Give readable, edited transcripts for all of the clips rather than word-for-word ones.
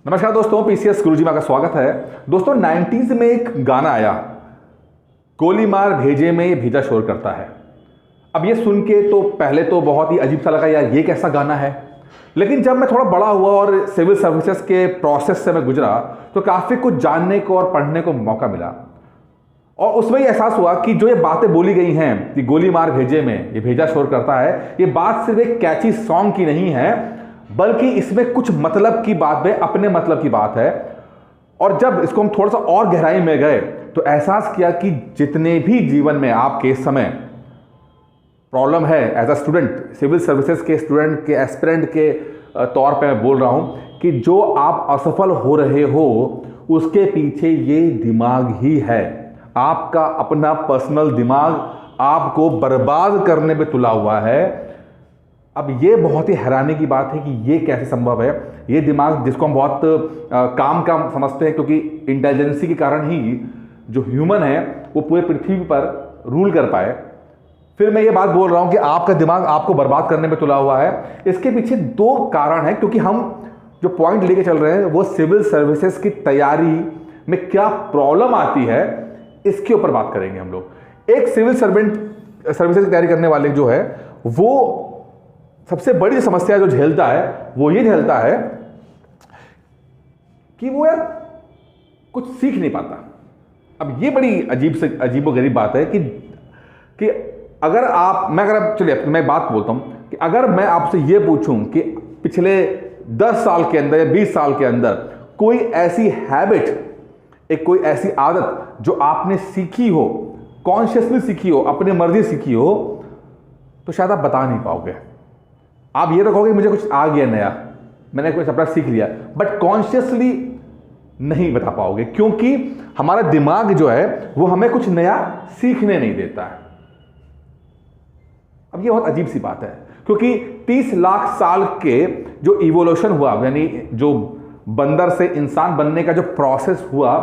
नमस्कार दोस्तों, पीसीएस गुरुजी में आपका स्वागत है। दोस्तों 90s में एक गाना आया, गोली मार भेजे में ये भेजा शोर करता है। अब ये सुन के तो पहले तो बहुत ही अजीब सा लगा, यार ये कैसा गाना है। लेकिन जब मैं थोड़ा बड़ा हुआ और सिविल सर्विसेज के प्रोसेस से मैं गुजरा तो काफ़ी कुछ जानने को और पढ़ने को मौका मिला और उसमें ये एहसास हुआ कि जो ये बातें बोली गई हैं कि गोली मार भेजे में ये भेजा शोर करता है, ये बात सिर्फ एक कैची सॉन्ग की नहीं है, बल्कि इसमें कुछ मतलब की बात है, अपने मतलब की बात है। और जब इसको हम थोड़ा सा और गहराई में गए तो एहसास किया कि जितने भी जीवन में आपके इस समय प्रॉब्लम है as a student, civil services के स्टूडेंट के एस्पिरेंट के तौर पे मैं बोल रहा हूं कि जो आप असफल हो रहे हो उसके पीछे ये दिमाग ही है। आपका अपना पर्सनल दिमाग आपको बर्बाद करने पे तुला हुआ है। अब ये बहुत ही हैरानी की बात है कि ये कैसे संभव है। ये दिमाग जिसको हम बहुत काम का समझते हैं, क्योंकि इंटेलिजेंसी के कारण ही जो ह्यूमन है वो पूरे पृथ्वी पर रूल कर पाए। फिर मैं ये बात बोल रहा हूं कि आपका दिमाग आपको बर्बाद करने में तुला हुआ है। इसके पीछे दो कारण हैं, क्योंकि हम जो पॉइंट लेके चल रहे हैं वो सिविल सर्विसेज की तैयारी में क्या प्रॉब्लम आती है, इसके ऊपर बात करेंगे हम लोग। एक सिविल सर्विसेज की तैयारी करने वाले जो है वो सबसे बड़ी समस्या जो झेलता है वो ये झेलता है कि वो यार कुछ सीख नहीं पाता। अब ये बड़ी अजीबोगरीब बात है कि अगर चलिए मैं बात बोलता हूं कि अगर मैं आपसे ये पूछूं कि पिछले 10 साल के अंदर या 20 साल के अंदर कोई ऐसी हैबिट, कोई ऐसी आदत जो आपने सीखी हो, कॉन्शियसली सीखी हो, अपनी मर्जी सीखी हो, तो शायद आप बता नहीं पाओगे। आप ये तो कहोगे मुझे कुछ आ गया नया, मैंने कुछ अपना सीख लिया, बट कॉन्शियसली नहीं बता पाओगे, क्योंकि हमारा दिमाग जो है वो हमें कुछ नया सीखने नहीं देता है। अब ये बहुत अजीब सी बात है, क्योंकि 30 लाख साल के जो इवोल्यूशन हुआ, यानी जो बंदर से इंसान बनने का जो प्रोसेस हुआ,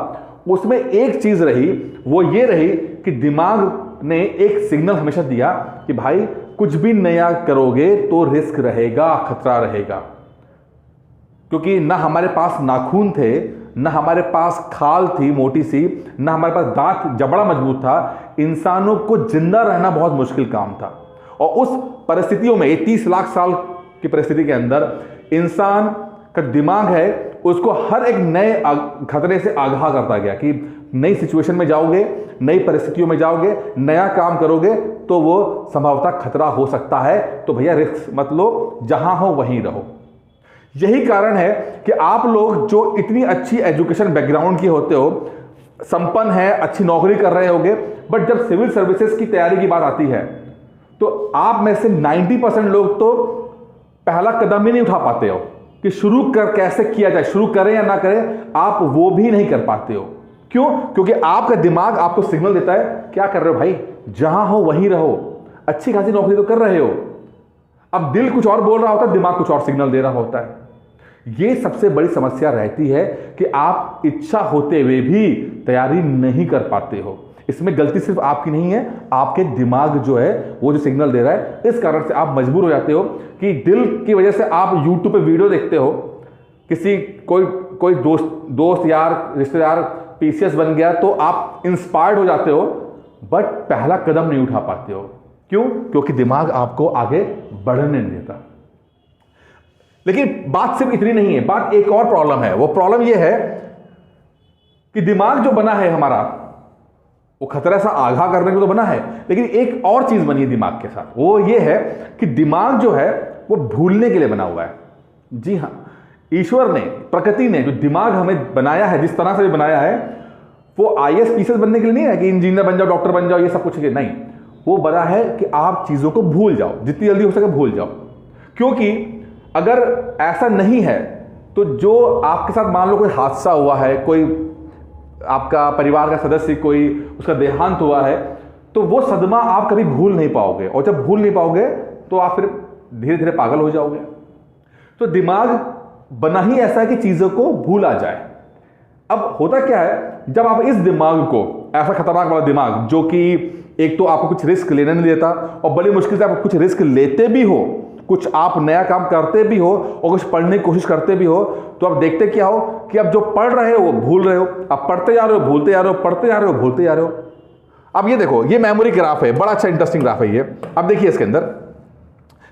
उसमें एक चीज रही, वो ये रही कि दिमाग ने एक सिग्नल हमेशा दिया कि भाई कुछ भी नया करोगे तो रिस्क रहेगा, खतरा रहेगा। क्योंकि ना हमारे पास नाखून थे, ना हमारे पास खाल थी मोटी सी, ना हमारे पास दांत जबड़ा मजबूत था। इंसानों को जिंदा रहना बहुत मुश्किल काम था। और उस परिस्थितियों में 30 लाख साल की परिस्थिति के अंदर इंसान का दिमाग है, उसको हर एक नए खतरे से आगाह करता गया कि नई सिचुएशन में जाओगे, नई परिस्थितियों में जाओगे, नया काम करोगे तो वो संभवतः खतरा हो सकता है, तो भैया रिस्क मत लो, जहां हो वहीं रहो। यही कारण है कि आप लोग जो इतनी अच्छी एजुकेशन बैकग्राउंड की होते हो, संपन्न है, अच्छी नौकरी कर रहे होगे, बट जब सिविल सर्विसेज की तैयारी की बात आती है तो आप में से 90% लोग तो पहला कदम ही नहीं उठा पाते हो कि शुरू कैसे किया जाए, शुरू करें या ना करें, आप वो भी नहीं कर पाते हो। क्यों? क्योंकि आपका दिमाग आपको सिग्नल देता है, क्या कर रहे हो भाई, जहां हो वहीं रहो, अच्छी खासी नौकरी तो कर रहे हो। अब दिल कुछ और बोल रहा होता है, दिमाग कुछ और सिग्नल दे रहा होता है। ये सबसे बड़ी समस्या रहती है कि आप इच्छा होते हुए भी तैयारी नहीं कर पाते हो। इसमें गलती सिर्फ आपकी नहीं है, आपके दिमाग जो है वो जो सिग्नल दे रहा है, इस कारण से आप मजबूर हो जाते हो कि दिल की वजह से आप YouTube पे वीडियो देखते हो, किसी कोई दोस्त यार रिश्तेदार पीसीएस बन गया तो आप इंस्पायर्ड हो जाते हो, बट पहला कदम नहीं उठा पाते हो। क्यों? क्योंकि दिमाग आपको आगे बढ़ने नहीं देता। लेकिन बात सिर्फ इतनी नहीं है, बात एक और प्रॉब्लम है। वो प्रॉब्लम ये है कि दिमाग जो बना है हमारा, वो खतरा सा आगाह करने को तो बना है, लेकिन एक और चीज बनी है दिमाग के साथ, वो ये है कि दिमाग जो है वो भूलने के लिए बना हुआ है। जी हां, ईश्वर ने, प्रकृति ने जो दिमाग हमें बनाया है, जिस तरह से भी बनाया है, वो आईएएस पीसीएस बनने के लिए नहीं है कि इंजीनियर बन जाओ, डॉक्टर बन जाओ, ये सब कुछ नहीं। वो बना है कि आप चीजों को भूल जाओ, जितनी जल्दी हो सके भूल जाओ। क्योंकि अगर ऐसा नहीं है तो जो आपके साथ मान लो कोई हादसा हुआ है, कोई आपका परिवार का सदस्य कोई उसका देहांत हुआ है, तो वो सदमा आप कभी भूल नहीं पाओगे, और जब भूल नहीं पाओगे तो आप फिर धीरे धीरे पागल हो जाओगे। तो दिमाग बना ही ऐसा है कि चीजों को भूला जाए। अब होता क्या है, जब आप इस दिमाग को, ऐसा खतरनाक वाला दिमाग जो कि एक तो आपको कुछ रिस्क लेने नहीं देता, और बड़ी मुश्किल से आप कुछ रिस्क लेते भी हो कुछ आप नया काम करते भी हो और कुछ पढ़ने की कोशिश करते भी हो, तो आप देखते क्या हो कि अब जो पढ़ रहे हो वो भूल रहे हो, अब पढ़ते जा रहे हो भूलते जा रहे हो, पढ़ते जा रहे हो भूलते जा रहे हो। अब ये देखो, ये मेमोरी ग्राफ है, बड़ा अच्छा इंटरेस्टिंग ग्राफ है ये। अब देखिए इसके अंदर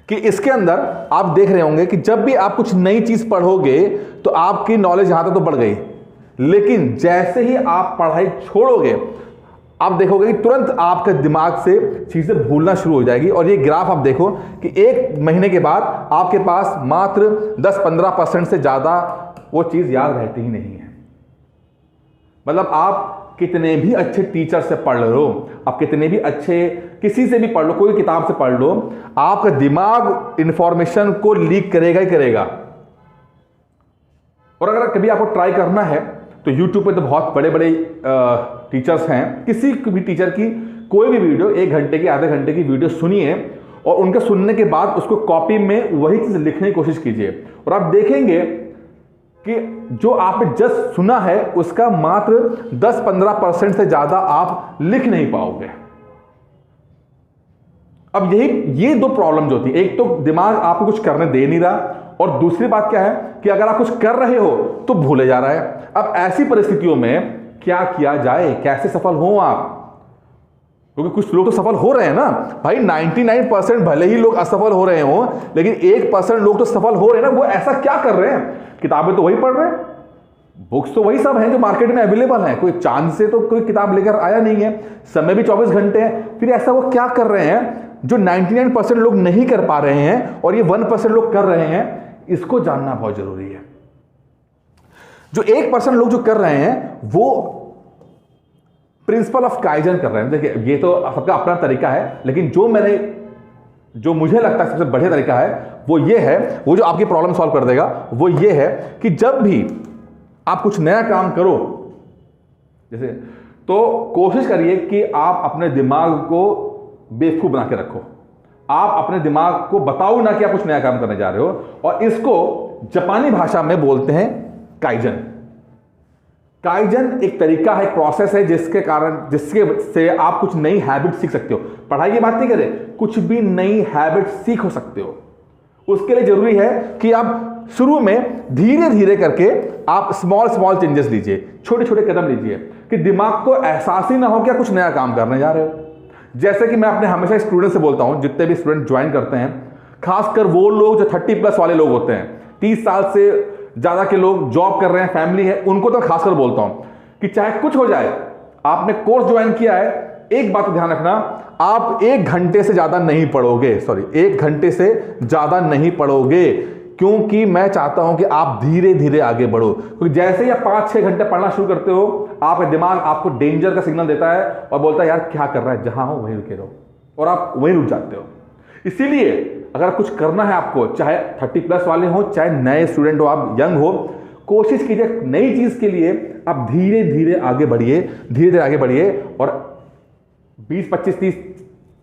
कि इसके अंदर आप देख रहे होंगे कि जब भी आप कुछ नई चीज पढ़ोगे तो आपकी नॉलेज यहां तक तो बढ़ गई, लेकिन जैसे ही आप पढ़ाई छोड़ोगे आप देखोगे कि तुरंत आपके दिमाग से चीजें भूलना शुरू हो जाएगी। और ये ग्राफ आप देखो कि 1 महीने के बाद आपके पास मात्र 10-15% से ज्यादा वो चीज याद रहती ही नहीं है। मतलब आप कितने भी अच्छे टीचर से पढ़ लो, आप कितने भी अच्छे किसी से भी पढ़ लो, कोई किताब से पढ़ लो, आपका दिमाग इंफॉर्मेशन को लीक करेगा ही करेगा। और अगर कभी आपको ट्राई करना है तो YouTube पे तो बहुत बड़े बड़े टीचर्स हैं, किसी भी टीचर की कोई भी वीडियो 1 घंटे की आधे घंटे की वीडियो सुनिए और उनके सुनने के बाद उसको कॉपी में वही चीज लिखने की कोशिश कीजिए और आप देखेंगे कि जो आपने जस्ट सुना है उसका मात्र 10-15% से ज्यादा आप लिख नहीं पाओगे। अब ये 2 प्रॉब्लम जो होती है, एक तो दिमाग आपको कुछ करने दे नहीं रहा और दूसरी बात क्या है कि अगर आप कुछ कर रहे हो तो भूले जा रहा है। अब ऐसी परिस्थितियों में क्या किया जाए, कैसे सफल हो आप? क्योंकि कुछ लोग तो सफल हो रहे हैं ना भाई, 99% भले ही लोग असफल हो रहे हो, लेकिन 1% लोग तो सफल हो रहे हैं ना। वो ऐसा क्या कर रहे हैं? किताबें तो वही पढ़ रहे हैं, बुक्स तो वही सब हैं जो मार्केट में अवेलेबल हैं, कोई चांद से तो कोई किताब लेकर आया नहीं है, समय भी 24 घंटे है। फिर ऐसा वो क्या कर रहे हैं जो 99% लोग नहीं कर पा रहे हैं और ये 1% लोग कर रहे हैं? इसको जानना बहुत जरूरी है। जो 1% लोग जो कर रहे हैं वो प्रिंसिपल ऑफ काइजन कर रहे हैं। देखिए ये तो सबका अपना तरीका है, लेकिन जो मुझे लगता है सबसे बढ़िया तरीका है वो ये है, वो जो आपकी प्रॉब्लम सॉल्व कर देगा वो ये है कि जब भी आप कुछ नया काम करो जैसे, तो कोशिश करिए कि आप अपने दिमाग को बेवकूफ बना के रखो। आप अपने दिमाग को बताओ ना कि आप कुछ नया काम करने जा रहे हो, और इसको जापानी भाषा में बोलते हैं काइजन। काइजन एक तरीका है, एक प्रोसेस है जिसके से आप कुछ नई हैबिट सीख सकते हो। पढ़ाई की बात नहीं करें, कुछ भी नई हैबिट सीख सकते हो। उसके लिए जरूरी है कि आप शुरू में धीरे धीरे करके आप स्मॉल चेंजेस लीजिए, छोटे छोटे कदम लीजिए कि दिमाग को एहसास ही ना हो कि आप कुछ नया काम करने जा रहे हो। जैसे कि मैं अपने हमेशा स्टूडेंट से बोलता हूं, जितने भी स्टूडेंट ज्वाइन करते हैं, खासकर वो लोग जो 30+ वाले लोग होते हैं, 30 साल से ज्यादा के लोग जॉब कर रहे हैं, फैमिली है, उनको तो खासकर बोलता हूं कि चाहे कुछ हो जाए, आपने कोर्स ज्वाइन किया है, एक बात ध्यान रखना, आप 1 घंटे से ज्यादा नहीं पढ़ोगे। 1 घंटे से ज्यादा नहीं पढ़ोगे, क्योंकि मैं चाहता हूं कि आप धीरे धीरे आगे बढ़ो। क्योंकि जैसे ही आप 5-6 घंटे पढ़ना शुरू करते हो, आपका दिमाग आपको डेंजर का सिग्नल देता है और बोलता है यार क्या कर रहा है, जहां हो वहीं रुके रहो, और आप वहीं रुक जाते हो। इसीलिए अगर कुछ करना है आपको, चाहे 30+ वाले हो, चाहे नए स्टूडेंट हो, आप यंग हो, कोशिश कीजिए नई चीज के लिए आप धीरे धीरे आगे बढ़िए, धीरे धीरे आगे बढ़िए। और 20, 25,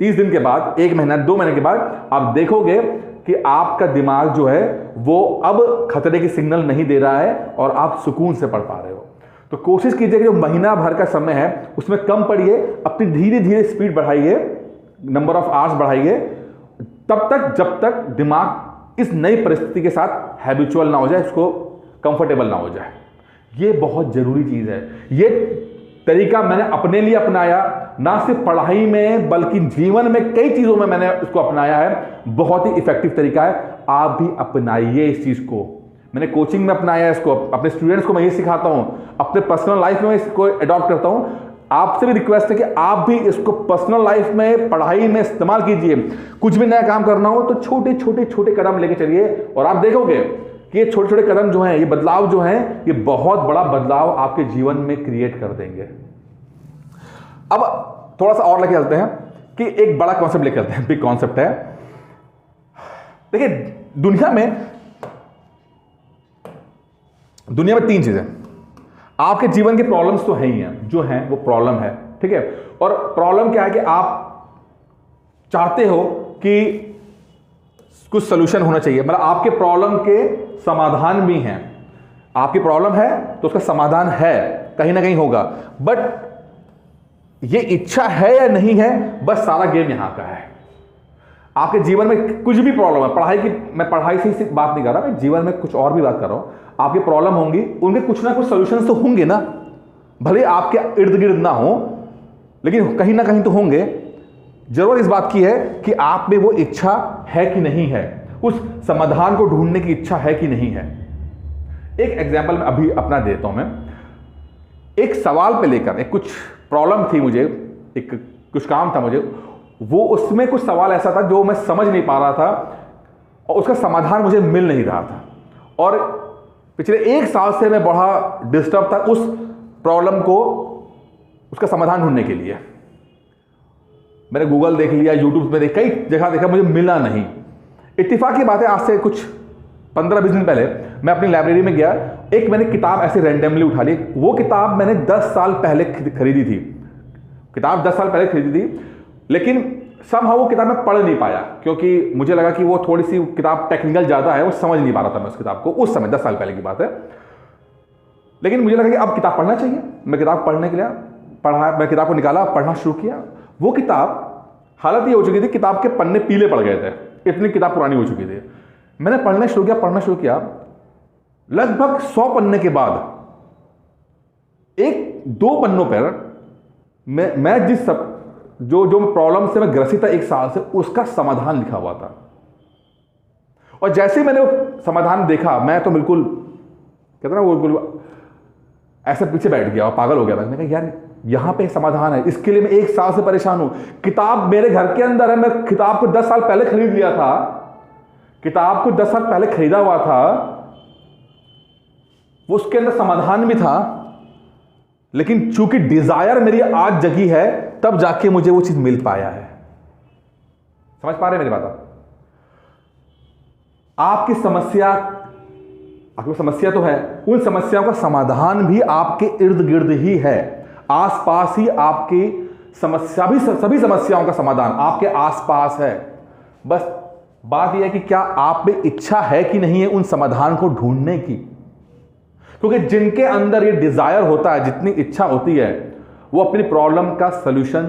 30 दिन के बाद, 1 महीना 2 महीने के बाद आप देखोगे कि आपका दिमाग जो है वो अब खतरे की सिग्नल नहीं दे रहा है और आप सुकून से पढ़ पा रहे हो। तो कोशिश कीजिए कि जो महीना भर का समय है उसमें कम पढ़िए, अपनी धीरे धीरे स्पीड बढ़ाइए, नंबर ऑफ आवर्स बढ़ाइए, तब तक जब तक दिमाग इस नई परिस्थिति के साथ हैबिचुअल ना हो जाए, इसको कंफर्टेबल ना हो जाए। ये बहुत जरूरी चीज है। ये तरीका मैंने अपने लिए अपनाया, ना सिर्फ पढ़ाई में बल्कि जीवन में कई चीजों में मैंने इसको अपनाया है। बहुत ही इफेक्टिव तरीका है, आप भी अपनाइए इस चीज को। मैंने कोचिंग में अपनाया है इसको, अपने स्टूडेंट्स को मैं ये सिखाता हूं, अपने पर्सनल लाइफ में इसको अडॉप्ट करता हूं। आपसे भी रिक्वेस्ट है कि आप भी इसको पर्सनल लाइफ में, पढ़ाई में इस्तेमाल कीजिए। कुछ भी नया काम करना हो तो छोटे छोटे छोटे कदम लेके चलिए और आप देखोगे कि ये छोटे छोटे कदम जो हैं, ये बदलाव जो हैं, ये बहुत बड़ा बदलाव आपके जीवन में क्रिएट कर देंगे। अब थोड़ा सा और लेके चलते हैं कि एक बड़ा कॉन्सेप्ट लेके चलते हैं, बिग कॉन्सेप्ट है। देखिए दुनिया में 3 चीजें, आपके जीवन की प्रॉब्लम्स तो है ही हैं, जो हैं वो प्रॉब्लम है, ठीक है। और प्रॉब्लम क्या है कि आप चाहते हो कि कुछ सोल्यूशन होना चाहिए, मतलब आपके प्रॉब्लम के समाधान भी हैं। आपकी प्रॉब्लम है तो उसका समाधान है, कहीं ना कहीं होगा, बट ये इच्छा है या नहीं है, बस सारा गेम यहां का है। आपके जीवन में कुछ भी प्रॉब्लम है, पढ़ाई की, मैं पढ़ाई से बात नहीं कर रहा, मैं जीवन में कुछ और भी बात कर रहा हूं, आपकी प्रॉब्लम होंगी, उनके कुछ ना कुछ सॉल्यूशंस तो होंगे ना, भले आपके इर्द गिर्द ना हो लेकिन कहीं ना कहीं तो होंगे। जरूरत इस बात की है कि आप में वो इच्छा है कि नहीं है, उस समाधान को ढूंढने की इच्छा है कि नहीं है। एक एग्जाम्पल मैं अभी अपना देता हूं। मैं एक सवाल पे लेकर, एक कुछ प्रॉब्लम थी मुझे, एक कुछ काम था मुझे, वो उसमें कुछ सवाल ऐसा था जो मैं समझ नहीं पा रहा था और उसका समाधान मुझे मिल नहीं रहा था, और पिछले 1 साल से मैं बड़ा डिस्टर्ब था उस प्रॉब्लम को, उसका समाधान ढूंढने के लिए। मैंने गूगल देख लिया, यूट्यूब पे कई जगह देखा, मुझे मिला नहीं। इत्तेफाक की बात है, आज से कुछ 15-20 दिन पहले मैं अपनी लाइब्रेरी में गया, एक मैंने किताब ऐसे रैंडमली उठा ली। वो किताब मैंने 10 साल पहले खरीदी थी, किताब 10 साल पहले खरीदी थी, लेकिन समहाउ वो किताब मैं पढ़ नहीं पाया क्योंकि मुझे लगा कि वो थोड़ी सी किताब टेक्निकल ज़्यादा है, वो समझ नहीं पा रहा था मैं उस किताब को उस समय, 10 साल पहले की बात है। लेकिन मुझे लगा कि अब किताब पढ़ना चाहिए, मैं किताब पढ़ने के लिए पढ़ा, मैं किताब को निकाला, पढ़ना शुरू किया। वो किताब, हालत ये हो चुकी थी, किताब के पन्ने पीले पड़ गए थे, इतनी किताब पुरानी हो चुकी थी। मैंने पढ़ना शुरू किया, लगभग 100 पन्ने के बाद 1-2 पन्नों पर मैं जिस जो प्रॉब्लम से मैं ग्रसित था 1 साल से, उसका समाधान लिखा हुआ था। और जैसे ही मैंने वो समाधान देखा, मैं तो बिल्कुल कहते ना, वो बिल्कुल ऐसे पीछे बैठ गया और पागल हो गया। मैंने कहा यार यहां पे समाधान है, इसके लिए मैं 1 साल से परेशान हूं। किताब मेरे घर के अंदर है, मैं किताब को 10 साल पहले खरीद लिया था, किताब को 10 साल पहले खरीदा हुआ था, वो उसके अंदर समाधान भी था, लेकिन चूंकि डिजायर मेरी आज जगी है, तब जाके मुझे वो चीज मिल पाया है। समझ पा रहे मेरी बात? आपकी समस्या तो है, उन समस्याओं का समाधान भी आपके इर्द गिर्द ही है, आसपास ही आपकी समस्या भी, सभी समस्याओं का समाधान आपके आसपास है। बस बात यह है कि क्या आप में इच्छा है कि नहीं है उन समाधान को ढूंढने की। क्योंकि जिनके अंदर ये डिजायर होता है, जितनी इच्छा होती है, वो अपनी प्रॉब्लम का सॉल्यूशन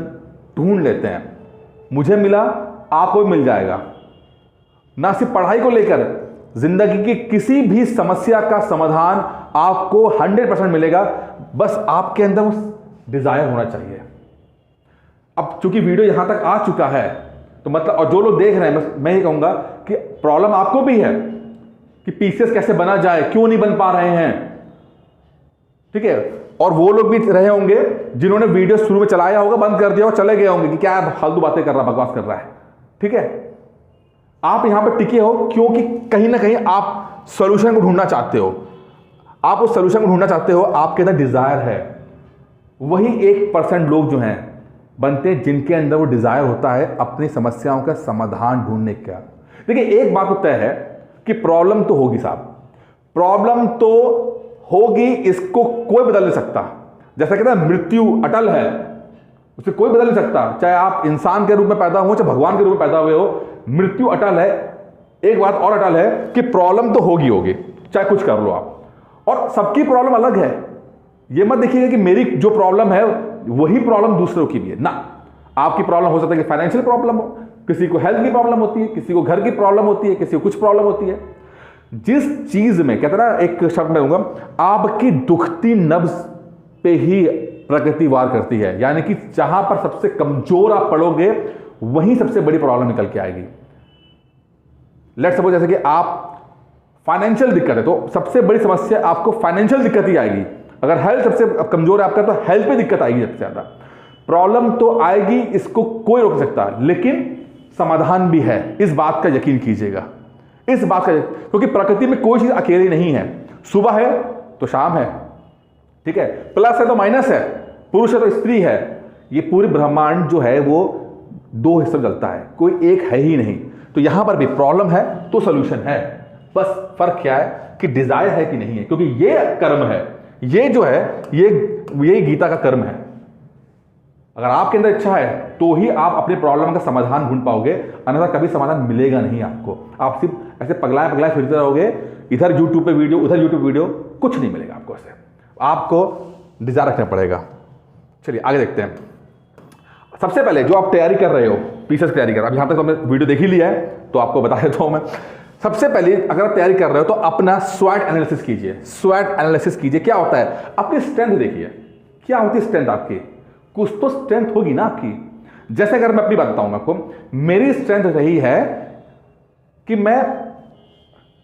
ढूंढ लेते हैं। मुझे मिला, आपको भी मिल जाएगा। ना सिर्फ पढ़ाई को लेकर, जिंदगी की किसी भी समस्या का समाधान आपको 100% मिलेगा, बस आपके अंदर उस डिजायर होना चाहिए। अब चूंकि वीडियो यहां तक आ चुका है, तो मतलब, और जो लोग देख रहे हैं, मैं ये कहूंगा कि प्रॉब्लम आपको भी है कि पीसीएस कैसे बना जाए, क्यों नहीं बन पा रहे हैं, ठीक है। और वो लोग भी रहे होंगे जिन्होंने वीडियो शुरू में चलाया होगा, बंद कर दिया और चले गए होंगे कि क्या फालतू बातें कर रहा, बकवास कर रहा है, ठीक है। आप यहां पर टिके हो क्योंकि कहीं ना कहीं आप सॉल्यूशन को ढूंढना चाहते हो, आप उस सॉल्यूशन को ढूंढना चाहते हो, आपके अंदर डिजायर है। वही 1% लोग जो हैं बनते हैं जिनके अंदर वो डिजायर होता है अपनी समस्याओं का समाधान ढूंढने का। देखिए एक बात तो तय है कि प्रॉब्लम तो होगी साहब, प्रॉब्लम तो होगी, इसको कोई बदल नहीं सकता। जैसा कहते हैं मृत्यु अटल है, उसे कोई बदल नहीं सकता, चाहे आप इंसान के रूप में पैदा हो, चाहे भगवान के रूप में पैदा हुए हो, मृत्यु अटल है। एक बात और अटल है कि प्रॉब्लम तो होगी, चाहे कुछ कर लो आप। और सबकी प्रॉब्लम अलग है, ये मत देखिएगा कि मेरी जो प्रॉब्लम है वही प्रॉब्लम दूसरों की भी है ना। आपकी प्रॉब्लम हो सकता है कि फाइनेंशियल प्रॉब्लम हो, किसी को हेल्थ की प्रॉब्लम होती है, किसी को घर की प्रॉब्लम होती है, किसी को कुछ प्रॉब्लम होती है। जिस चीज में कहते ना, एक शब्द में दूंगा, आपकी दुखती नब्ज पे ही प्रकृति वार करती है, यानी कि जहां पर सबसे कमजोर आप पड़ोगे वहीं सबसे बड़ी प्रॉब्लम निकल के आएगी। लेट्स सपोज जैसे कि आप फाइनेंशियल दिक्कत है, तो सबसे बड़ी समस्या आपको फाइनेंशियल दिक्कत ही आएगी। अगर हेल्थ सबसे कमजोर है आपका, तो हेल्थ पे दिक्कत आएगी सबसे ज्यादा। प्रॉब्लम तो आएगी, इसको कोई रोक सकता, लेकिन समाधान भी है, इस बात का यकीन कीजिएगा, इस बात का, क्योंकि प्रकृति में कोई चीज अकेली नहीं है। सुबह है तो शाम है, ठीक है, प्लस है तो माइनस है, पुरुष है तो स्त्री है। ये पूरे ब्रह्मांड जो है वो 2 हिस्से में चलता है, कोई एक है ही नहीं। तो यहां पर भी प्रॉब्लम है तो सोल्यूशन है, बस फर्क क्या है कि डिजायर है कि नहीं है, क्योंकि ये कर्म है, ये जो है ये गीता का कर्म है। अगर आपके अंदर इच्छा है तो ही आप अपने प्रॉब्लम का समाधान ढूंढ पाओगे, अन्यथा कभी समाधान मिलेगा नहीं आपको। आप सिर्फ ऐसे पगलाए फिरते रहोगे, इधर यूट्यूब पे वीडियो, उधर यूट्यूब वीडियो, कुछ नहीं मिलेगा आपको। ऐसे आपको डिजायर रखना पड़ेगा। चलिए आगे देखते हैं। सबसे पहले जो आप तैयारी कर रहे हो, पीसीएस की तैयारी कर रहे हो, यहां तक तो हमने वीडियो देख ही लिया है तो आपको बता देता हूं मैं। सबसे पहले अगर आप तैयारी कर रहे हो तो अपना स्वॉट एनालिसिस कीजिए। स्वॉट एनालिसिस कीजिए, क्या होता है, अपनी स्ट्रेंथ देखिए, क्या होती है स्ट्रेंथ आपकी, कुछ तो स्ट्रेंथ होगी ना आपकी। जैसे अगर मैं अपनी बात बताऊं आपको, मेरी स्ट्रेंथ रही है कि मैं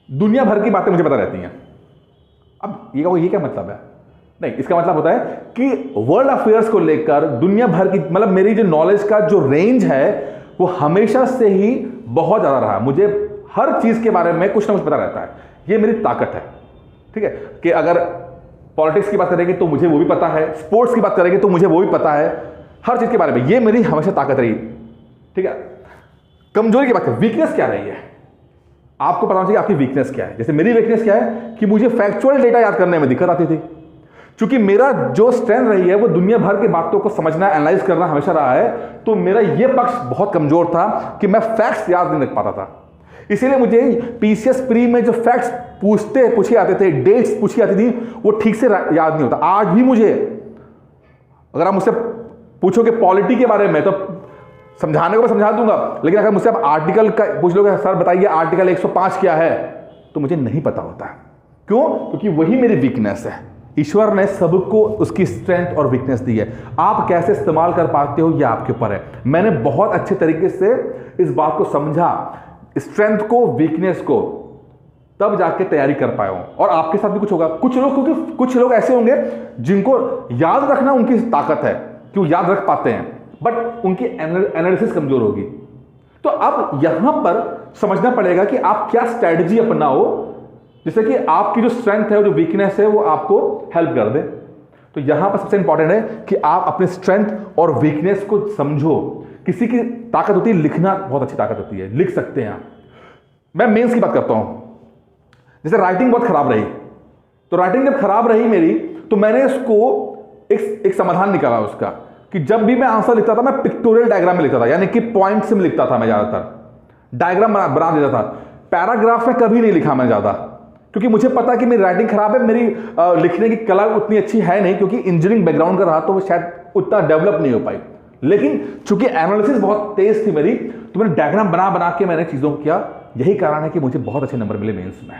दुनिया भर की बातें मुझे पता रहती हैं। अब ये क्या मतलब है, नहीं, इसका मतलब होता है कि वर्ल्ड अफेयर्स को लेकर दुनिया भर की, मतलब मेरी जो नॉलेज का जो रेंज है वो हमेशा से ही बहुत ज्यादा रहा। मुझे हर चीज के बारे में कुछ ना कुछ पता रहता है, ये मेरी ताकत है। ठीक है, कि अगर पॉलिटिक्स की बात करेंगे तो मुझे वो भी पता है, स्पोर्ट्स की बात करेंगे तो मुझे वो भी पता है, हर चीज के बारे में, ये मेरी हमेशा ताकत रही। ठीक है, कमजोरी की बात करें, वीकनेस क्या रही है, आपको पता होना चाहिए आपकी वीकनेस क्या है। जैसे मेरी वीकनेस क्या है कि मुझे फैक्चुअल डेटा याद करने में दिक्कत आती थी, क्योंकि मेरा जो स्ट्रेंथ रही है वो दुनिया भर की बातों को समझना, एनालाइज करना हमेशा रहा है, तो मेरा ये पक्ष बहुत कमजोर था कि मैं फैक्ट्स याद नहीं रख पाता था। इसीलिए मुझे पीसीएस प्री में जो फैक्ट्स पूछे आते थे, डेट्स पूछी आती थी, वो ठीक से याद नहीं होता। आज भी मुझे, अगर आप मुझसे पूछोगे पॉलिटी के बारे में तो समझाने को मैं समझा दूंगा, लेकिन अगर मुझसे आप आर्टिकल का पूछ लोगे, सर बताइए आर्टिकल 105 क्या है, तो मुझे नहीं पता होता। क्यों? क्योंकि वही मेरी वीकनेस है। ईश्वर ने सबको उसकी स्ट्रेंथ और वीकनेस दी है, आप कैसे इस्तेमाल कर पाते हो ये आपके ऊपर है। मैंने बहुत अच्छे तरीके से इस बात को समझा, स्ट्रेंथ को, वीकनेस को, तब जाके तैयारी कर पाया हूं। और आपके साथ भी कुछ होगा। कुछ लोग ऐसे होंगे जिनको याद रखना उनकी ताकत है, कि वो याद रख पाते हैं, बट उनकी एनालिसिस कमजोर होगी। तो अब यहां पर समझना पड़ेगा कि आप क्या स्ट्रेटजी अपनाओ जिससे कि आपकी जो स्ट्रेंथ है और जो वीकनेस है वो आपको हेल्प कर दे। तो यहां पर सबसे इंपॉर्टेंट है कि आप अपने स्ट्रेंथ और वीकनेस को समझो। किसी की ताकत होती है लिखना, बहुत अच्छी ताकत होती है, लिख सकते हैं आप। मैं मेंस की बात करता हूं, जैसे राइटिंग बहुत खराब रही, तो राइटिंग जब खराब रही मेरी, तो मैंने इसको एक समाधान निकाला उसका, कि जब भी मैं आंसर लिखता था मैं पिक्टोरियल डायग्राम में लिखता था, यानी कि पॉइंट्स में लिखता था। मैं ज्यादातर डायग्राम बना देता था, पैराग्राफ में कभी नहीं लिखा मैं ज्यादा, क्योंकि मुझे पता है कि मेरी राइटिंग खराब है, मेरी लिखने की कला उतनी अच्छी है नहीं, क्योंकि इंजीनियरिंग बैकग्राउंड का रहा तो वो शायद उतना डेवलप नहीं हो पाई। लेकिन चूंकि एनालिसिस बहुत तेज थी मेरी, तो मैंने डायग्राम बना के मैंने चीजों को किया। यही कारण है कि मुझे बहुत अच्छे नंबर मिले मेंस में।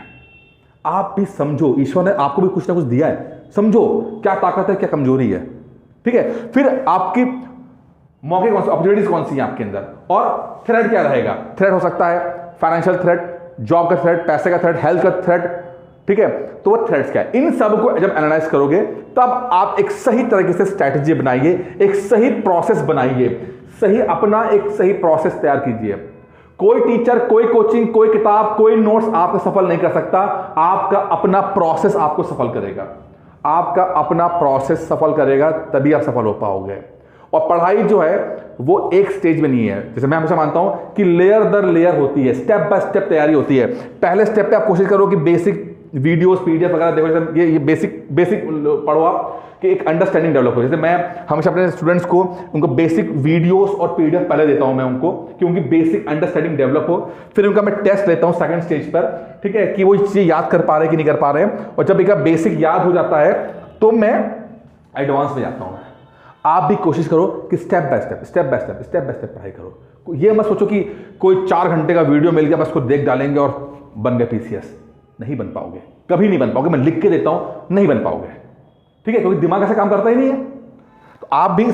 आप भी समझो, ईश्वर ने आपको भी कुछ ना कुछ दिया है, समझो क्या ताकत है, क्या कमजोरी है। ठीक है, फिर आपकी मौके कौन से, अपॉर्चुनिटीज कौन सी है आपके अंदर, और थ्रेट क्या रहेगा। थ्रेट हो सकता है फाइनेंशियल थ्रेट, जॉब का थ्रेट, पैसे का थ्रेट, हेल्थ का थ्रेट। ठीक है, तो वो थ्रेट्स क्या है, इन सब को जब एनालाइज करोगे तब आप एक सही तरीके से स्ट्रैटेजी बनाइए, एक सही प्रोसेस बनाइए, अपना एक सही प्रोसेस तैयार कीजिए। कोई टीचर, कोई कोचिंग, कोई किताब, कोई नोट्स आपको सफल नहीं कर सकता। आपका अपना प्रोसेस आपको सफल करेगा, आपका अपना प्रोसेस सफल करेगा, तभी आप सफल हो पाओगे। और पढ़ाई जो है वो एक स्टेज में नहीं है, जैसे मैं हमेशा मानता हूं कि लेयर दर लेयर होती है, स्टेप बाय स्टेप तैयारी होती है। पहले स्टेप पे आप कोशिश करो कि बेसिक वीडियोस, पीडीएफ वगैरह देखो, ये बेसिक पढ़ो आप, कि एक अंडरस्टैंडिंग डेवलप हो। जैसे मैं हमेशा अपने स्टूडेंट्स को उनको बेसिक वीडियोस और पीडीएफ पहले देता हूं मैं उनको, कि उनकी बेसिक अंडरस्टैंडिंग डेवलप हो। फिर उनका मैं टेस्ट लेता हूं सेकंड स्टेज पर, ठीक है, कि वो चीजें याद कर पा रहे हैं कि नहीं कर पा रहे हैं। और जब एक बेसिक याद हो जाता है तो मैं एडवांस में जाता हूं। आप भी कोशिश करो कि स्टेप बाय स्टेप पढ़ाई करो। ये मत सोचो कि कोई 4 घंटे का वीडियो मिल गया बस को देख डालेंगे और बन गए पीसीएस। नहीं बन पाओगे, कभी नहीं बन पाओगे। मैं लिख के देता हूं, नहीं बन पाओगे। ठीक है, क्योंकि दिमाग ऐसे काम करता ही नहीं है। तो आप भी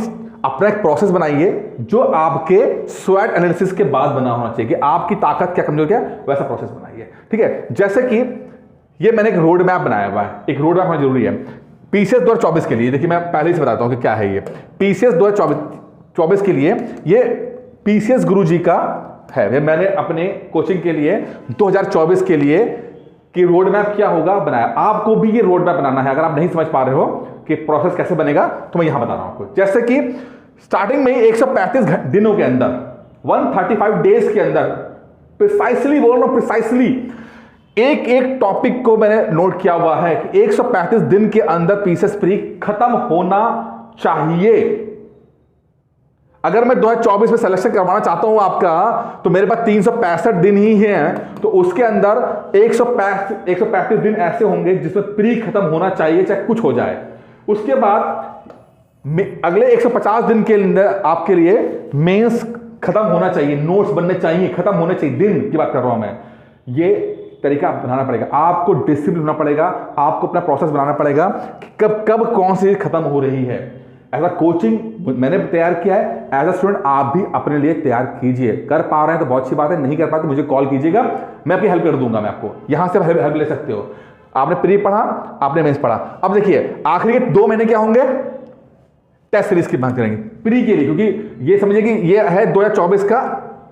अपना एक प्रोसेस बनाइए जो आपके स्वॉट एनालिसिस के बाद बना होना चाहिए, कि आपकी ताकत क्या, कमजोरी क्या, वैसा प्रोसेस बनाइए। ठीक है, जैसे कि ये मैंने एक रोड मैप बनाया हुआ है, एक रोड मैप होना जरूरी है पीसीएस 2024 के लिए। देखिए मैं पहले से बताता हूं कि क्या है ये पीसीएस 2024 के लिए। ये पीसीएस गुरुजी का है, ये मैंने अपने कोचिंग के लिए 2024 के लिए कि रोड मैप क्या होगा बनाया। आपको भी ये रोड मैप बनाना है। अगर आप नहीं समझ पा रहे हो कि प्रोसेस कैसे बनेगा तो मैं यहां बता रहा हूं आपको। जैसे कि स्टार्टिंग में 135 दिनों के अंदर, 135 डेज के अंदर, प्रिसाइसली बोल रहा हूं, प्रिसाइसली एक एक टॉपिक को मैंने नोट किया हुआ है कि 135 दिन के अंदर पीसीएस प्री खत्म होना चाहिए। अगर मैं 2024 में सिलेक्शन करवाना चाहता हूं आपका, तो मेरे पास 365 दिन ही हैं, तो उसके अंदर 135 दिन ऐसे होंगे जिसमें प्री खत्म होना चाहिए, चाहे कुछ हो जाए। उसके बाद अगले 150 दिन के अंदर आपके लिए मेंस खत्म होना चाहिए, नोट्स बनने चाहिए, खत्म होने चाहिए, दिन की बात कर रहा हूं मैं। ये तरीका बनाना पड़ेगा आपको, डिसिप्लिन होना पड़ेगा आपको, अपना प्रोसेस बनाना पड़ेगा कि कब कब कौन सी चीज खत्म हो रही है। ऐसा कोचिंग मैंने तैयार किया है, एज अ स्टूडेंट आप भी अपने लिए तैयार कीजिए। कर पा रहे हैं तो बहुत अच्छी बात है, नहीं कर पाते तो मुझे कॉल कीजिएगा, मैं आपकी हेल्प कर दूंगा। मैं आपको यहां से हेल्प ले सकते हो। आपने प्री पढ़ा, आपने मेंस पढ़ा, अब देखिए आखिरी के 2 महीने क्या होंगे, टेस्ट सीरीज की बात करेंगे प्री के लिए, क्योंकि ये समझिए कि ये है 2024 का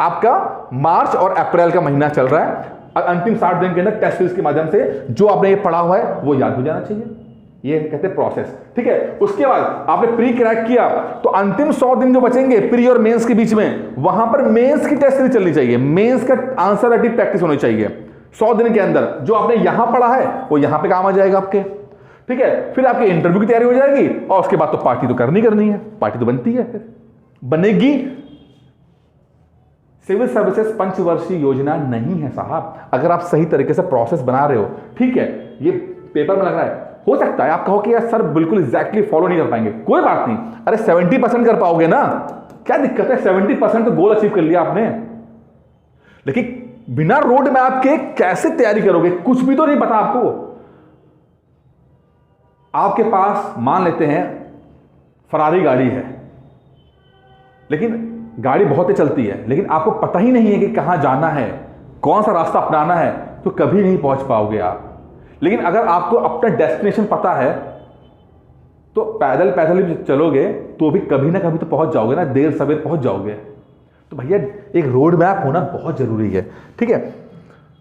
आपका मार्च और अप्रैल का महीना चल रहा है। अंतिम 60 दिन के अंदर टेस्ट सीरीज के माध्यम से जो आपने ये पढ़ा हुआ है वो याद हो जाना चाहिए। ये कहते हैं प्रोसेस, ठीक है। उसके बाद आपने प्री क्रैक किया तो अंतिम 100 दिन जो बचेंगे प्री और मेंस के बीच में, वहां पर मेंस की टेस्ट सीरीज चलनी चाहिए, मेंस का आंसर राइटिंग प्रैक्टिस होनी चाहिए। 100 दिन के अंदर जो आपने यहां पढ़ा है वो यहां पे काम आ जाएगा आपके, ठीक है। फिर आपके इंटरव्यू की तैयारी हो जाएगी और उसके बाद तो पार्टी तो करनी है, पार्टी तो बनती है, फिर बनेगी। सिविल सर्विसेज पंचवर्षीय योजना नहीं है साहब। अगर आप सही तरीके से प्रोसेस बना रहे हो, ठीक है, ये पेपर में लग रहा है, हो सकता है आप कहो कि यार सर बिल्कुल एग्जैक्टली फॉलो नहीं कर पाएंगे, कोई बात नहीं, अरे 70% कर पाओगे ना, क्या दिक्कत है, 70% तो गोल अचीव कर लिया आपने। लेकिन बिना रोड मैप के कैसे तैयारी करोगे, कुछ भी तो नहीं पता आपको। आपके पास मान लेते हैं फरारी गाड़ी है, लेकिन गाड़ी बहुत ही चलती है, लेकिन आपको पता ही नहीं है कि कहां जाना है, कौन सा रास्ता अपनाना है, तो कभी नहीं पहुंच पाओगे आप। लेकिन अगर आपको अपना डेस्टिनेशन पता है तो पैदल पैदल भी चलोगे तो भी कभी ना कभी तो पहुंच जाओगे ना, देर सवेर पहुंच जाओगे। तो भैया एक रोड मैप होना बहुत जरूरी है, ठीक है।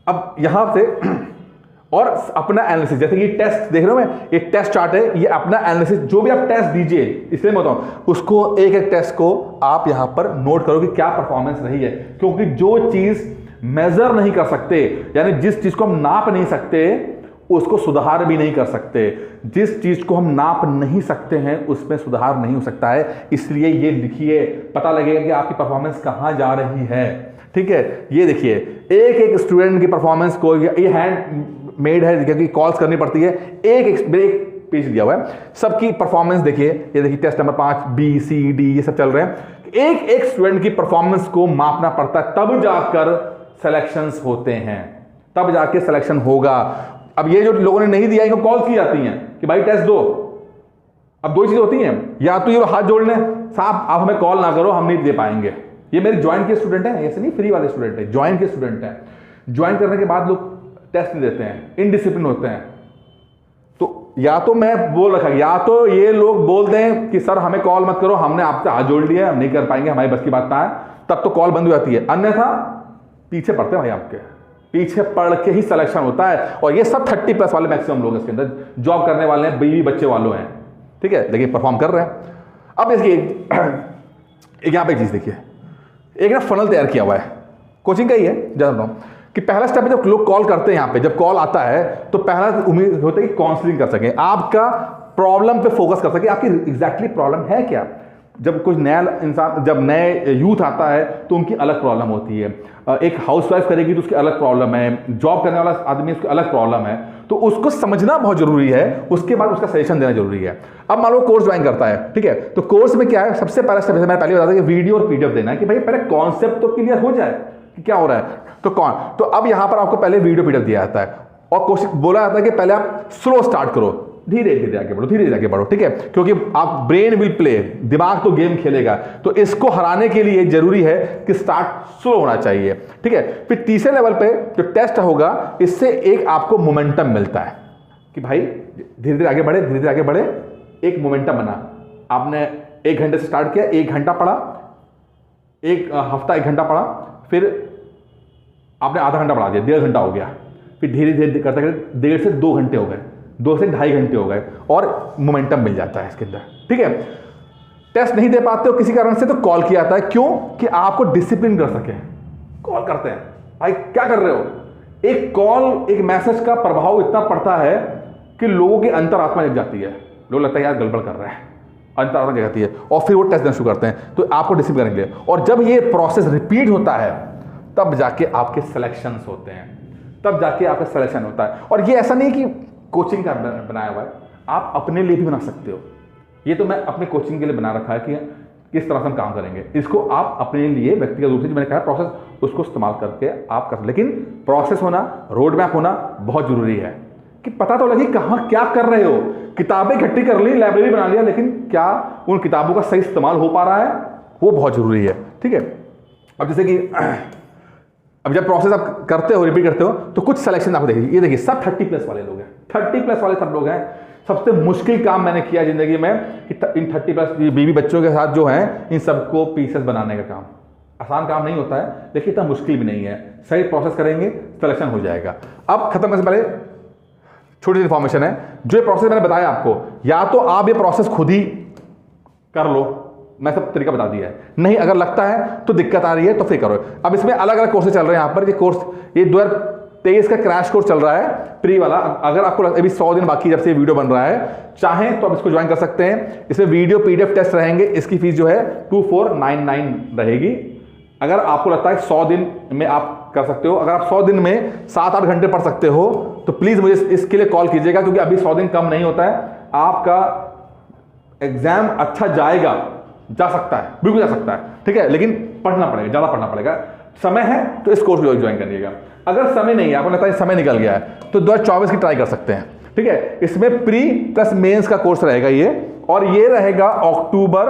अब यहां से और अपना एनालिसिस, जैसे ये टेस्ट देख रहे हो मैं, ये टेस्ट चार्ट है, ये अपना एनालिसिस जो भी आप टेस्ट दीजिए, इसलिए मैं बताऊं उसको एक एक टेस्ट को आप यहां पर नोट करो कि क्या परफॉर्मेंस रही है। क्योंकि जो चीज मेजर नहीं कर सकते, यानी जिस चीज को हम नाप नहीं सकते उसको सुधार भी नहीं कर सकते, जिस चीज को हम नाप नहीं सकते हैं उसमें सुधार नहीं हो सकता है। इसलिए ये लिखिए, पता लगेगा कि आपकी परफॉर्मेंस कहां जा रही है, ठीक है। ये देखिए एक एक स्टूडेंट की परफॉर्मेंस को, ये हैंड मेड है क्योंकि कॉल्स करनी पड़ती है, एक पेज दिया हुआ है, सबकी परफॉर्मेंस देखिए। ये देखिए test number 5 B C D ये सब चल रहे हैं। एक एक स्टूडेंट की परफॉर्मेंस को मापना पड़ता है, तब जाकर सिलेक्शंस होते हैं, तब जाके सिलेक्शन होगा। अब ये जो लोगों ने नहीं दिया इनको कॉल की जाती हैं कि भाई टेस्ट दो। अब 2 चीजें होती हैं, या तो ये हाथ जोड़ लें, साहब आप हमें कॉल ना करो, हम नहीं दे पाएंगे। ये मेरे ज्वाइन के स्टूडेंट हैं, ऐसे नहीं फ्री वाले स्टूडेंट हैं, ज्वाइन के स्टूडेंट हैं। ज्वाइन करने के बाद लोग टेस्ट नहीं देते हैं, इनडिसिप्लिन होते हैं। तो या तो मैं बोल रखा, या तो ये लोग बोल दें कि सर हमें कॉल मत करो, हमने आपसे हाथ जोड़ लिया, हम नहीं कर पाएंगे, हमारी बस की बात ना है, तब तो कॉल बंद हो जाती है। अन्यथा पीछे पड़ते हैं भाई, आपके पीछे पड़ के ही सिलेक्शन होता है। और ये सब 30+ वाले मैक्सिमम लोग इसके अंदर जॉब करने वाले हैं, बीवी बच्चे वालों हैं, ठीक है, लेकिन परफॉर्म कर रहे हैं। अब देखिए एक यहां पे चीज देखिए, एक ना फनल तैयार किया हुआ है, कोचिंग का ही है, जानता हूं कि पहला स्टेप है जब लोग कॉल करते हैं, यहां पे जब कॉल आता है तो पहला उम्मीद होता है कि काउंसलिंग कर सके, आपका प्रॉब्लम पे फोकस कर सके, आपकी एग्जैक्टली प्रॉब्लम है क्या। जब कुछ नया इंसान, जब नए यूथ आता है तो उनकी अलग प्रॉब्लम होती है, एक हाउसवाइफ करेगी तो उसकी अलग प्रॉब्लम है, जॉब करने वाला आदमी उसकी अलग प्रॉब्लम है, तो उसको समझना बहुत जरूरी है, उसके बाद उसका सजेशन देना जरूरी है। अब मान लो कोर्स ज्वाइन करता है, ठीक है, तो कोर्स में क्या है, सबसे पहला स्टेप मैंने पहले बताया कि वीडियो और पीडीएफ देना है, कि भाई पहले कॉन्सेप्ट तो क्लियर हो जाए कि क्या हो रहा है। तो अब यहां पर आपको पहले वीडियो पीडीएफ दिया जाता है और कोशिश बोला जाता है कि पहले आप स्लो स्टार्ट करो, धीरे धीरे आगे बढ़ो, धीरे धीरे आगे बढ़ो, ठीक है, क्योंकि आप ब्रेन विल प्ले, दिमाग तो गेम खेलेगा, तो इसको हराने के लिए जरूरी है कि स्टार्ट स्लो होना चाहिए, ठीक है। फिर तीसरे लेवल पे जो टेस्ट होगा, इससे एक आपको मोमेंटम मिलता है कि भाई धीरे धीरे आगे बढ़े, धीरे धीरे आगे बढ़े, एक मोमेंटम बना। आपने 1 घंटे से स्टार्ट किया, 1 घंटा पढ़ा, एक हफ्ता 1 घंटा पढ़ा, फिर आपने आधा घंटा बढ़ा दिया, 1.5 घंटा हो गया, फिर धीरे धीरे करते करते 1.5 से 2 घंटे हो गए, 2 से 2.5 घंटे हो गए, और मोमेंटम मिल जाता है इसके अंदर, ठीक है। टेस्ट नहीं दे पाते हो किसी कारण से तो कॉल किया जाता है, क्यों, कि आपको डिसिप्लिन कर सके। कॉल करते हैं, भाई क्या कर रहे हो, एक कॉल एक मैसेज का प्रभाव इतना पड़ता है कि लोगों की अंतरात्मा जग जाती है, लोग लगता है यार गड़बड़ कर रहा है, अंतरात्मा जग जाती है, और फिर वो टेस्ट देना शुरू करते हैं। तो आपको डिसिप्लिन करेंगे, और जब ये प्रोसेस रिपीट होता है तब जाके आपके सिलेक्शंस होते हैं, तब जाके आपका सिलेक्शन होता है। और ये ऐसा नहीं कि कोचिंग का बनाया हुआ है, आप अपने लिए भी बना सकते हो। ये तो मैं अपने कोचिंग के लिए बना रखा है कि किस तरह से हम काम करेंगे। इसको आप अपने लिए व्यक्तिगत रूप से, जो मैंने कहा प्रोसेस, उसको इस्तेमाल करके आप कर, लेकिन प्रोसेस होना, रोड मैप होना बहुत जरूरी है कि पता तो लगे कहाँ क्या कर रहे हो। किताबें इकट्ठी कर ली, लाइब्रेरी बना लिया, लेकिन क्या उन किताबों का सही इस्तेमाल हो पा रहा है, वो बहुत जरूरी है। ठीक है, अब जैसे कि अब जब प्रोसेस आप करते हो, रिपीट करते हो, तो कुछ सिलेक्शन आपको देखिए, ये देखिए सब 30+ वाले लोग हैं, 30+ वाले सब लोग हैं। सबसे मुश्किल काम मैंने किया जिंदगी में कि इन 30+ बीवी बच्चों के साथ जो हैं, इन सबको पीसेस बनाने का काम। आसान काम नहीं होता है, लेकिन इतना मुश्किल भी नहीं है। सही प्रोसेस करेंगे, सिलेक्शन हो जाएगा। अब खत्म करने से पहले छोटी सी इन्फॉर्मेशन है, जो ये प्रोसेस मैंने बताया आपको, या तो आप ये प्रोसेस खुद ही कर लो, मैं सब तरीका बता दिया है, नहीं अगर लगता है तो दिक्कत आ रही है तो फिर करो। अब इसमें अलग अलग कोर्सेज चल रहे हैं यहाँ पर। ये कोर्स, ये 2023 का क्रैश कोर्स चल रहा है, प्री वाला। अगर आपको अभी 100 दिन बाकी जब से वीडियो बन रहा है, चाहें तो आप इसको ज्वाइन कर सकते हैं। इसमें वीडियो PDF टेस्ट रहेंगे, इसकी फीस जो है 2499 रहेगी। अगर आपको लगता है 100 दिन में आप कर सकते हो, अगर आप 100 दिन में 7-8 घंटे पढ़ सकते हो, तो प्लीज मुझे इसके लिए कॉल कीजिएगा, क्योंकि अभी 100 दिन कम नहीं होता है। आपका एग्जाम अच्छा जाएगा, जा सकता है, बिल्कुल जा सकता है, ठीक है, लेकिन पढ़ना पड़ेगा, ज्यादा पढ़ना पड़ेगा। समय है तो इस कोर्स को ज्वाइन करिएगा। अगर समय नहीं है, आपको लगता है समय निकल गया है, तो 2024 की ट्राई कर सकते हैं। ठीक है, इसमें प्री प्लस मेंस का कोर्स रहेगा ये, और ये रहेगा अक्टूबर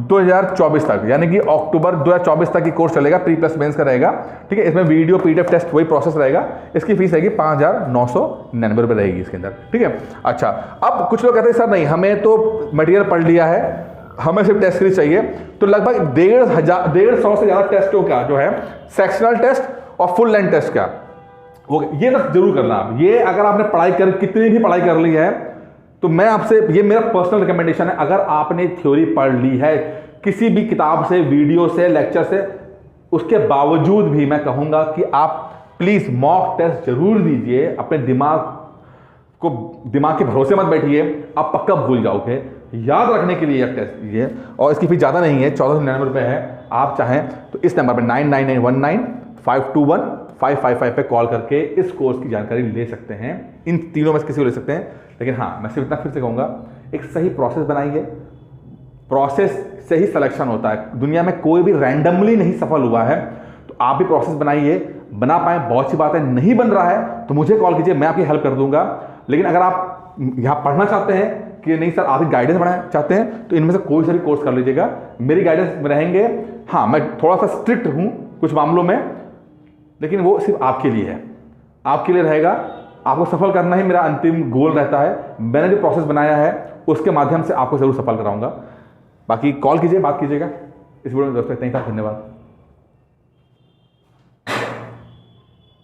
2024 तक, यानी कि अक्टूबर 2024 तक की कोर्स चलेगा, प्री प्लस मेंस का रहेगा। ठीक है, इसमें वीडियो PDF टेस्ट वही प्रोसेस रहेगा। इसकी फीस रहेगी 5999 रुपये रहेगी इसके अंदर। ठीक है, अच्छा, अब कुछ लोग कहते हैं सर नहीं, हमें तो मटेरियल पढ़ लिया है, हमें सिर्फ टेस्ट सीरीज चाहिए, तो लगभग 150 से ज्यादा टेस्टों का जो है, सेक्शनल टेस्ट और फुल लेंथ टेस्ट का, वो ये तो जरूर करना आप। ये अगर आपने पढ़ाई कर, कितनी भी पढ़ाई कर ली है, तो मैं आपसे, ये मेरा पर्सनल रिकमेंडेशन है, अगर आपने थ्योरी पढ़ ली है किसी भी किताब से, वीडियो से, लेक्चर से, उसके बावजूद भी मैं कहूंगा कि आप प्लीज मॉक टेस्ट जरूर दीजिए। अपने दिमाग के भरोसे मत बैठिए, आप पक्का भूल जाओगे। याद रखने के लिए यह टेस्ट दीजिए, और इसकी फीस ज़्यादा नहीं है, 1499 रुपये है। आप चाहें तो इस नंबर पर 9991952155 पे कॉल करके इस कोर्स की जानकारी ले सकते हैं। इन तीनों में से किसी को ले सकते हैं, लेकिन हाँ, मैं सिर्फ इतना फिर से कहूँगा, एक सही प्रोसेस बनाइए। प्रोसेस से ही सिलेक्शन होता है, दुनिया में कोई भी रैंडमली नहीं सफल हुआ है। तो आप भी प्रोसेस बनाइए, बना पाए बहुत सी बात है। नहीं बन रहा है तो मुझे कॉल कीजिए, मैं आपकी हेल्प कर दूंगा। लेकिन अगर आप यहाँ पढ़ना चाहते हैं कि नहीं सर, आप गाइडेंस बढ़ाना चाहते हैं, तो इनमें से कोई सा भी कोर्स कर लीजिएगा, मेरी गाइडेंस में रहेंगे। हाँ, मैं थोड़ा सा स्ट्रिक्ट हूँ कुछ मामलों में, लेकिन वो सिर्फ आपके लिए है, आपके लिए रहेगा। आपको सफल करना ही मेरा अंतिम गोल रहता है। मैंने जो प्रोसेस बनाया है उसके माध्यम से आपको जरूर सफल कराऊंगा। बाकी कॉल कीजिए, बात कीजिएगा। इस वीडियो में दोस्तों इतना ही था, धन्यवाद।